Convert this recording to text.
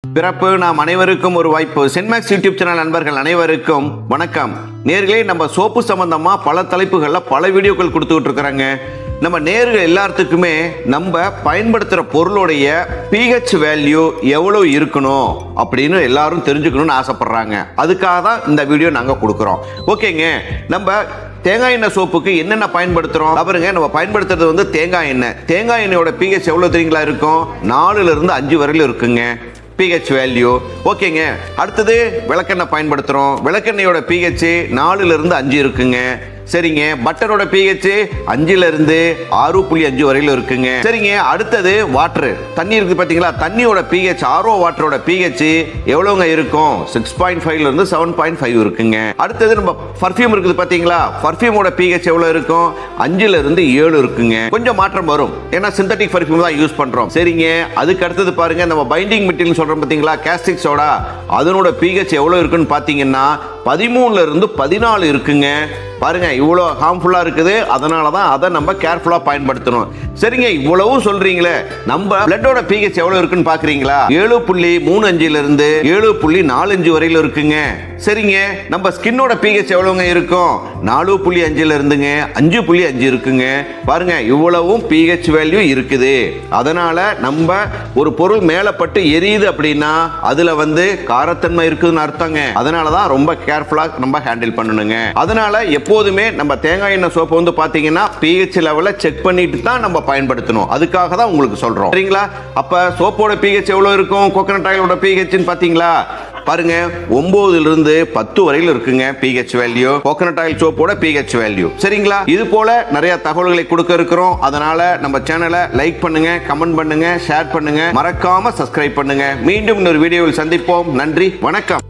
பிறப்பு நாம் அனைவருக்கும் ஒரு வாய்ப்பு. சென்மேக்ஸ் யூடியூப் சேனல் நண்பர்கள் அனைவருக்கும் வணக்கம். நேர்களே, நம்ம சோப்பு சம்பந்தமா பல தலைப்புகள்ல பல வீடியோக்கள் கொடுத்துட்டு இருக்கிறாங்க. நம்ம நேர்கள் எல்லாத்துக்குமே நம்ம பயன்படுத்துகிற பொருளுடைய pH வேல்யூ எவ்வளோ இருக்கணும் அப்படின்னு எல்லாரும் தெரிஞ்சுக்கணும்னு ஆசைப்படுறாங்க. அதுக்காக தான் இந்த வீடியோ நாங்கள் கொடுக்குறோம். ஓகேங்க, நம்ம தேங்காய் எண்ணெய் சோப்புக்கு என்னென்ன பயன்படுத்துகிறோம் பாருங்க. நம்ம பயன்படுத்துறது வந்து தேங்காய் எண்ணெய். தேங்காய் எண்ணெயோட pH எவ்வளோ தெரியுங்களா இருக்கும்? 4லிருந்து 5 வரையிலும் இருக்குங்க pH வேல்யூ. ஓகேங்க, அடுத்தது விளக்கெண்ணெய் பயன்படுத்துகிறோம். விளக்கெண்ணெயோட pH 4லிருந்து 5 இருக்குங்க. சரிங்க, பட்டரோட pH 5லிருந்து 6.5 வரையிலும் இருக்குங்க. சரிங்க, அடுத்தது வாட்டர், தண்ணி இருக்கு பார்த்தீங்களா? தண்ணியோட pH, RO வாட்டரோட pH எவ்வளோங்க இருக்கும்? 6.5லிருந்து 7.5 இருக்குங்க. அடுத்தது நம்ம பர்ஃப்யூம் இருக்குது பார்த்தீங்களா? பர்ஃப்யூமோட pH எவ்வளோ இருக்கும்? 5லிருந்து 7 இருக்குங்க. கொஞ்சம் மாற்றம் வரும், ஏன்னா சிந்தட்டிக் பர்ஃப்யூம் தான் யூஸ் பண்ணுறோம். சரிங்க, அதுக்கு அடுத்தது பாருங்க, நம்ம பைண்டிங் மெட்டீரியல் சொல்கிறோம் பார்த்தீங்களா, காஸ்டிக் சோடா, அதனோட pH எவ்வளோ இருக்குன்னு பார்த்தீங்கன்னா 13லிருந்து 14 இருக்குங்க. பாருங்க, இவ்வளோ ஹார்ம்ஃபுல்லாக இருக்குது. அதனால தான் அதை நம்ம கேர்ஃபுல்லாக பயன்படுத்தணும். சரிங்க, இவ்வளவும் சொல்றீங்களே, நம்ம பிளட்டோட pH எவ்வளோ இருக்குன்னு பார்க்குறீங்களா? 7.35லிருந்து 7.45 வரையிலும் இருக்குங்க. சரிங்க, நம்ம ஸ்கின்னோட pH எவ்வளோங்க இருக்கும்? 4.5லிருந்துங்க 5.5 இருக்குங்க. பாருங்க, இவ்வளவும் pH வேல்யூ இருக்குது. அதனால நம்ம ஒரு பொருள் மேலே பட்டு எரியுது அப்படின்னா அதுல வந்து காரத்தன்மை இருக்குதுன்னு அர்த்தங்க. அதனால தான் ரொம்ப கேர்ஃபுல்லாக நம்ம ஹேண்டில் பண்ணணுங்க. அதனால எப்போதுமே நம்ம தேங்காய் எண்ணெய் சோப்பு வந்து பாத்தீங்கன்னா pH லெவலை செக் பண்ணிட்டு தான் நம்ம பயன்படுத்தணும். அதுக்காக தான் உங்களுக்கு சொல்றோம். சரிங்களா? அப்ப சோப்போட pH எவ்வளவு இருக்கும்? கோகனட் ஆயிலோட pH பாத்தீங்களா? பாருங்க, 9லிருந்து 10 வரையில இருக்குங்க pH வேல்யூ, கோகனட் ஆயில் சோப்போட pH வேல்யூ. சரிங்களா? இது போல நிறைய தகவல்களை கொடுக்க இருக்கிறோம். அதனால நம்ம சேனலை லைக் பண்ணுங்க, கமெண்ட் பண்ணுங்க, ஷேர் பண்ணுங்க, மறக்காம சப்ஸ்கிரைப் பண்ணுங்க. மீண்டும் இன்னொரு வீடியோவில் சந்திப்போம். நன்றி, வணக்கம்.